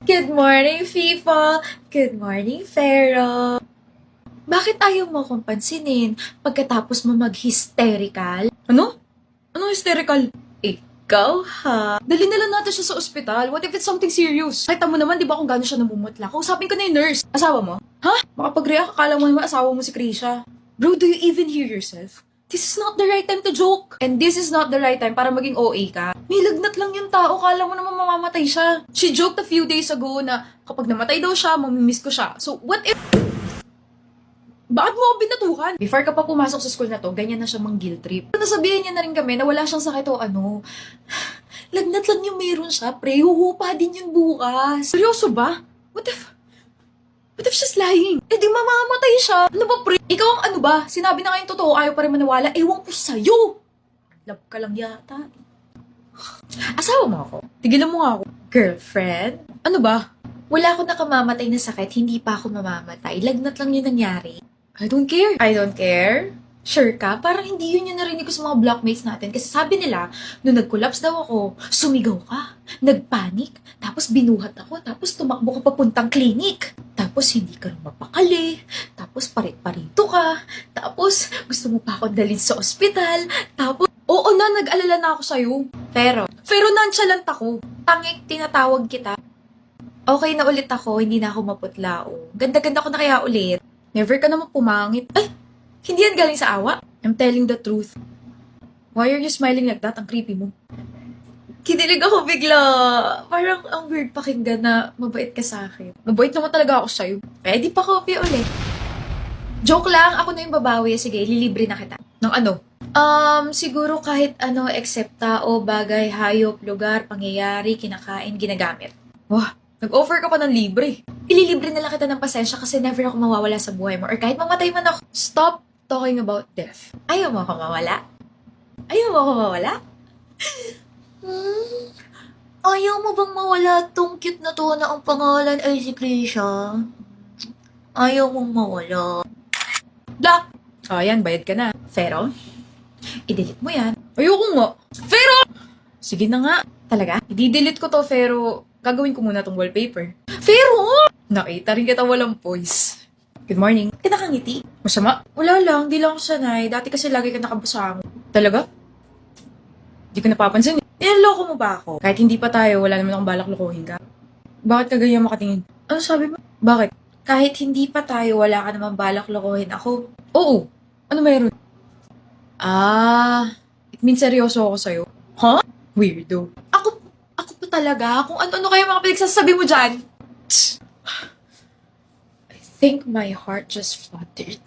Good morning, Fifa! Good morning, Pharaoh! Bakit ayaw mo akong pansinin pagkatapos mo mag-hysterical? Ano? Ano hysterical? Ikaw, ha? Dali na lang natin siya sa ospital. What if it's something serious? Kahit mo naman, di ba kung gano'n siya namumutla? Kausapin ko na yung nurse. Asawa mo? Ha? Makapag-react, akala mo naman asawa mo si Krisha. Bro, do you even hear yourself? This is not the right time to joke. And this is not the right time para maging OA ka. May lagnat lang yung tao, kala mo naman mamamatay siya. She joked a few days ago na kapag namatay daw siya, mamimiss ko siya. So what if... Bakit mo ako binatukan? Before ka pa pumasok sa school na to, ganyan na siya mang guilt trip. Nasabihin niya na rin kami na wala siyang sakit o ano. Lagnat lang yung meron siya, pre. Huhupa din yun bukas. Seryoso ba? What if she's lying? Eh di mamamatay siya. Ano ba, pre? Ikaw ang ano ba? Sinabi na nga yung totoo, ayaw pa rin maniwala. Ewan ko sa'yo. Love ka lang yata. Asawa mo ako? Tigilan mo nga ako. Girlfriend? Ano ba? Wala akong nakamamatay na sakit, hindi pa ako mamamatay. Lagnat lang yun nangyari. I don't care. I don't care? Sure ka? Parang hindi yun yung narinig ko sa mga blockmates natin. Kasi sabi nila, nung nag-collapse daw ako, sumigaw ka, nagpanik, tapos binuhat ako, tapos tumakbo ka papuntang klinik. Tapos hindi ka rin mapakali, tapos parit-parito ka, tapos gusto mo pa ako dalhin sa ospital, tapos... Oo na, nag-alala na ako sa'yo. Pero Nonchalant ako. tangik, tinatawag kita. Okay na ulit ako, hindi na ako maputla. Oh. Ganda-ganda ko na kaya ulit. Never ka naman pumangit. Ay, Hindi yan galing sa awa. I'm telling the truth. Why are you smiling like that? Ang creepy mo. Kinilig ako bigla. Parang ang weird pakinggan na mabait ka sa akin. Mabait naman talaga ako sa'yo. Eh, di pa kopya ulit. Joke lang, ako na yung babawi. Sige, lilibre na kita. Ng ano? Siguro kahit ano except tao, bagay, hayop, lugar, pangyayari, kinakain, ginagamit. Wah, nag-offer ka pa ng libre. Ililibre na lang kita ng pasensya kasi never ako mawawala sa buhay mo. Or kahit mamatay man ako, Stop talking about death. ayaw mo ako mawala? Ayaw mo ako mawala? Ayaw mo bang mawala tong cute na to na ang pangalan ay si Krisha? Ayaw mong mawala. Da! Ayan, bayad ka na. Pero, i-delete mo yan. Ayoko nga. Pero! Sige na nga. Talaga? I-delete ko to, pero gagawin ko muna tong wallpaper. Pero! Nakita rin kita walang voice. Good morning. Ka nakangiti. Masama? Wala lang, di lang ako sanay. Dati kasi lagi ka nakabasama. Talaga? Di ko napapansin. Niloloko mo ba ako? Kahit hindi pa tayo, wala naman akong balak lokohin ka. Bakit ka ganyan makatingin? Ano sabi mo? Bakit? Kahit hindi pa tayo, wala ka naman balak lokohin ako. Oo. Ano meron? Ah, It means seryoso ako sa'yo. Huh? Weirdo. Ako pa talaga? Kung ano-ano kayo mga pinagsasabi mo dyan? I think my heart just fluttered.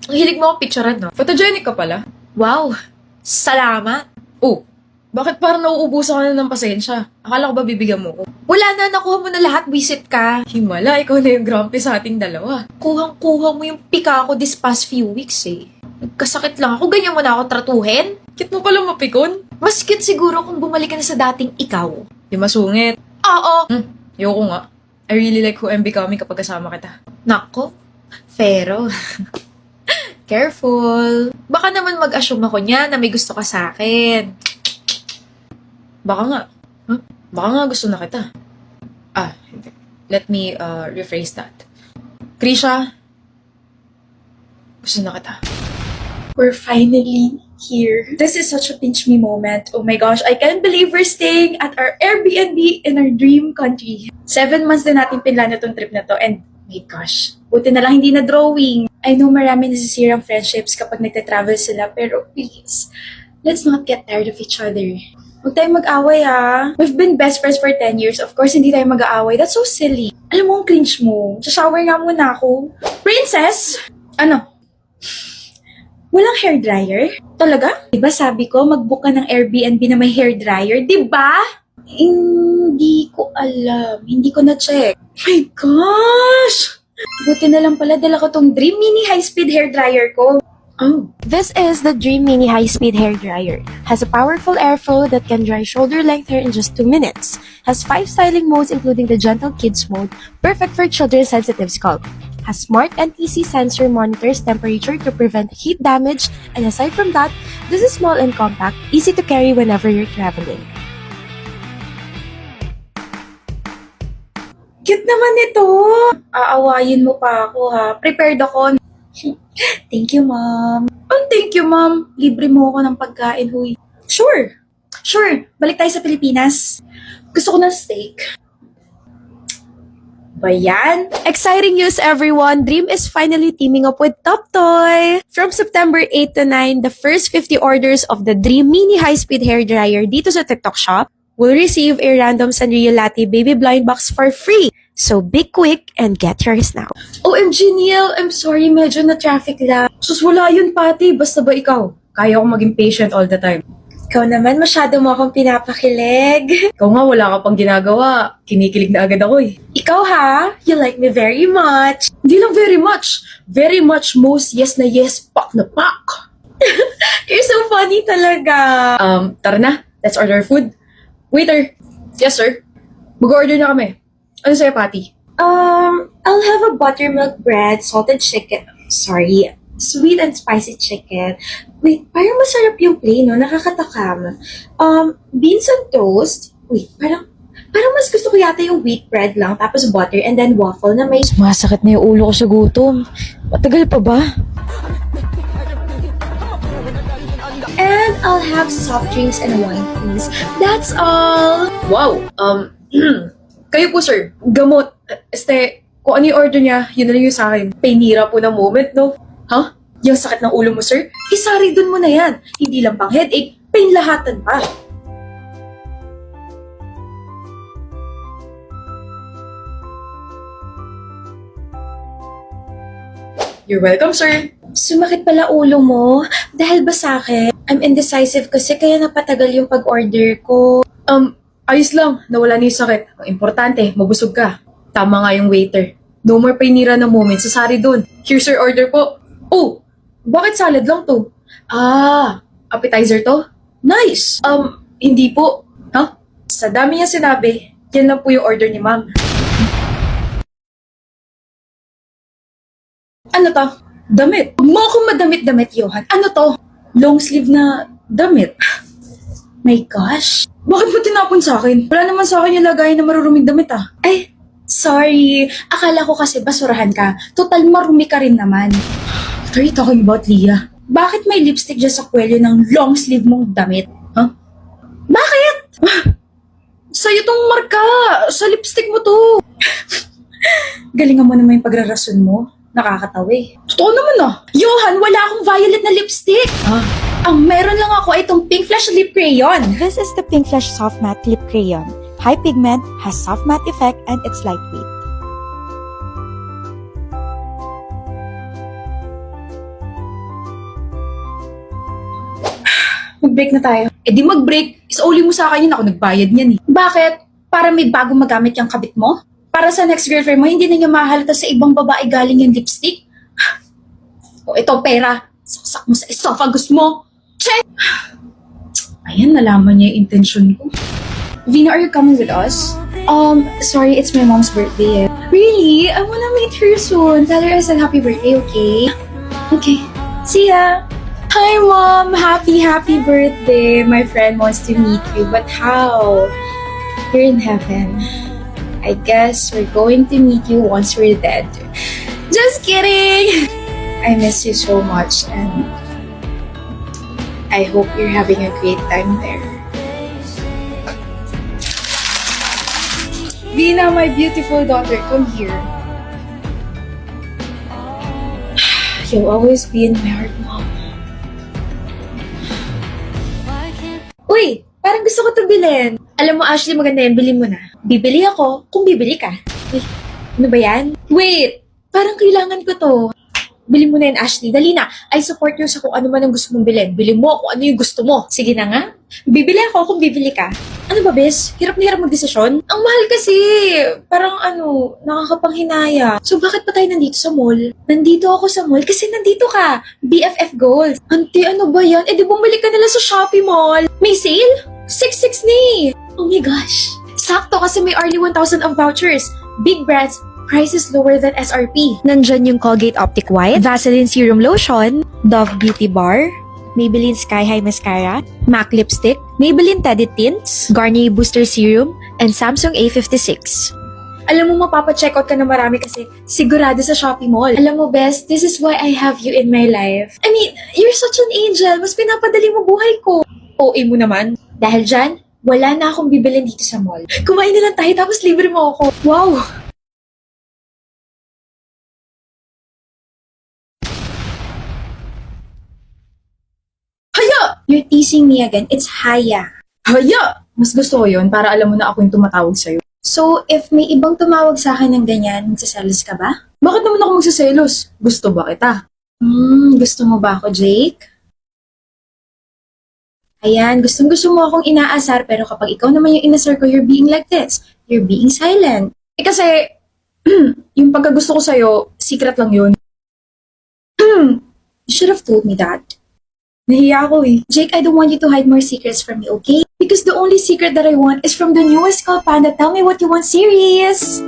Ang hilig mo akong picturean, no? Photogenic ka pala. Wow! Salamat! Oh, bakit parang nauubusan ka na ng pasensya? Akala ko ba bibigyan mo ko? Wala na, nakuha mo na lahat, wisit ka. Himala, ikaw na yung grumpy sa ating dalawa. Kuhang-kuha mo yung pika ko this past few weeks eh. Nagkasakit lang ako, ganyan mo na ako tratuhin. Kit mo pala mapikon. Mas cute siguro kung bumalik ka na sa dating ikaw. Di masungit. Oo! Ayoko nga. I really like who I'm becoming kapag kasama kita. Nako, pero... Careful. Baka naman mag-assume ako niya na may gusto ka sa akin. Baka nga. Huh? Baka nga gusto na kita. Hindi. Let me rephrase that. Krisha, gusto na kita. We're finally here. This is such a pinch me moment. Oh my gosh, I can't believe we're staying at our Airbnb in our dream country. 7 months na natin pinlano tong trip na to and my gosh, buti na lang hindi na drawing. I know marami nasisirang friendships kapag nagte-travel sila pero please, let's not get tired of each other. Huwag tayong mag-away ha. We've been best friends for 10 years. Of course, hindi tayo mag-aaway. That's so silly. Alam mo ang cringe mo. Sa-shower nga muna ako. Princess! Ano? Walang hair dryer? Talaga? Diba sabi ko, mag-book ka ng Airbnb na may hair dryer? Diba? Hindi ko alam. Hindi ko na-check. My gosh! Buti na lang pala dala ko tong Dream Mini High-Speed Hair Dryer ko. Oh. This is the Dream Mini High-Speed Hair Dryer. Has a powerful airflow that can dry shoulder-length hair in just 2 minutes. Has 5 styling modes including the Gentle Kids mode, perfect for children's sensitive scalp. has smart NTC sensor monitors temperature to prevent heat damage, and aside from that, this is small and compact, easy to carry whenever you're traveling. Cute naman ito. Aawayin mo pa ako ha. Prepared ako. Thank you, ma'am. Oh, thank you, ma'am. Libre mo ako ng pagkain, huy. Sure. Sure. Balik tayo sa Pilipinas. Gusto ko ng steak. Ba yan? Exciting news, everyone! Dream is finally teaming up with Top Toy! From September 8 to 9, the first 50 orders of the Dream Mini High-Speed Hair Dryer dito sa TikTok Shop will receive a random Sanrio Latte Baby Blind Box for free. So be quick and get yours now. OMG, Neil. I'm sorry. Medyo na-traffic lang. Sus, wala yun, Pati. Basta ba ikaw? Kaya akong maging patient all the time. Ikaw naman, masyado mo akong pinapakilig. Ikaw nga, wala ka pang ginagawa. Kinikilig na agad ako eh. Ikaw ha? You like me very much. Hindi lang very much. Very much most yes na yes, pak na pak. You're so funny talaga. Tara na. Let's order food. Waiter. Yes, sir. Mag-order na kami. Ano sa'yo, Pati? I'll have a buttermilk bread, salted chicken. Sorry, sweet and spicy chicken. Wait, parang masarap yung plain, no? Nakakatakam. Beans on toast. Wait, parang mas gusto ko yata yung wheat bread lang, tapos butter, and then waffle na may... Masakit na yung ulo ko sa gutom. Matagal pa ba? And I'll have soft drinks and wine, please. That's all. Wow. Kayo po, sir. Gamot. Kung ano yung order niya, yun na lang yung sa akin. Painira po ng moment, no? Huh? Yung sakit ng ulo mo, sir? Isari dun mo na yan. Hindi lang pang headache, pain lahatan pa. You're welcome, sir. Sumakit pala ulo mo? Dahil ba sa akin? I'm indecisive kasi kaya napatagal yung pag-order ko. Ayos lang. Nawala na yung sakit. Ang importante, mabusog ka. Tama nga yung waiter. No more painira ng moment. Sasari dun. Here's your order po. Oh, bakit salad lang to? Appetizer to? Nice. Hindi po. Huh? Sa dami niya sinabi, yan lang po yung order ni ma'am. Ano to? Damit. Huwag mo akong madamit-damit, Johan. Ano to? Long sleeve na damit. My gosh. Bakit mo tinapon sa akin? Wala naman sa akin yung lagayan na maruruming damit ah. Ay, sorry. Akala ko kasi basurahan ka. Total marumi ka rin naman. What are you talking about, Leah? Bakit may lipstick dyan sa kwelyo ng long sleeve mong damit? Huh? Bakit? Sa'yo tong marka! Sa lipstick mo to! Galingan mo naman yung pagrarason mo. Nakakatawa eh. Totoo naman ah! Johan, wala akong violet na lipstick! Ang meron lang ako ay itong Pink Flash lip crayon. This is the Pink Flash Soft Matte Lip Crayon. High pigment, has soft matte effect, and it's lightweight. Mag-break na tayo. Eh di mag-break. Isauli mo sa akin yun. Ako nagbayad niyan eh. Bakit? Para may bago magamit yung kabit mo? Para sa next girlfriend mo, hindi na niya mahalata sa ibang babae galing yung lipstick? O ito, pera. Saksak mo sa esophagus mo. Check! Ayan, nalaman niya yung intention ko. Vina, are you coming with us? Sorry, it's my mom's birthday. Really? I wanna meet her soon. Tell her I said happy birthday, okay? Okay. See ya! Hi, Mom! Happy birthday! My friend wants to meet you, but how? You're in heaven. I guess we're going to meet you once we're dead. Just kidding! I miss you so much, and I hope you're having a great time there. Vina, my beautiful daughter, come here. You'll always be in my heart, Mom. Uy, parang gusto ko ito bilhin. Alam mo, Ashley, maganda yan. Bilhin mo na. Bibili ako kung bibili ka. Uy, ano ba yan? Wait, parang kailangan ko to. Bilhin mo na yan, Ashley. Dali na. I support you sa kung ano man ang gusto mong bilhin. Bilhin mo kung ano yung gusto mo. Sige na nga. Bibili ako kung bibili ka. Ano ba, bes? Hirap na hirap magdesisyon? Ang mahal kasi. Parang nakakapanghinaya. So bakit pa tayo nandito sa mall? Nandito ako sa mall kasi nandito ka. BFF Gold. Auntie, ano ba yan? Eh di bumalik ka nila sa Shopee Mall. May sale? 6.6 ni. Oh my gosh. Sakto kasi may early 1,000 of vouchers. Big brands, price is lower than SRP. Nandyan yung Colgate Optic White, Vaseline Serum Lotion, Dove Beauty Bar, Maybelline Sky High Mascara, MAC Lipstick, Maybelline Teddy Tints, Garnier Booster Serum, and Samsung A56. Alam mo, mapapacheck out ka na marami kasi sigurado sa Shopee Mall. Alam mo, Best, this is why I have you in my life. I mean, you're such an angel. Mas pinapadali mo buhay ko. OA mo naman. Dahil dyan, wala na akong bibilin dito sa mall. Kumain na lang tayo tapos libre mo ako. Wow! Haya! You're teasing me again. It's Haya. Haya! Mas gusto ko yun para alam mo na ako yung tumatawag sa'yo. So, if may ibang tumawag sa akin ng ganyan, magsaselos ka ba? Bakit naman ako magsiselos? Gusto ba kita? Gusto mo ba ako, Jake? Ayan, gustong-gusto mo akong inaasar pero kapag ikaw naman yung inasar ko, you're being like this. You're being silent. Eh kasi, yung pagkagusto ko sa'yo, secret lang yun. You should have told me that. Nahiya ako eh. Jake, I don't want you to hide more secrets from me, okay? Because the only secret that I want is from the newest Call Panda Tell Me What You Want series.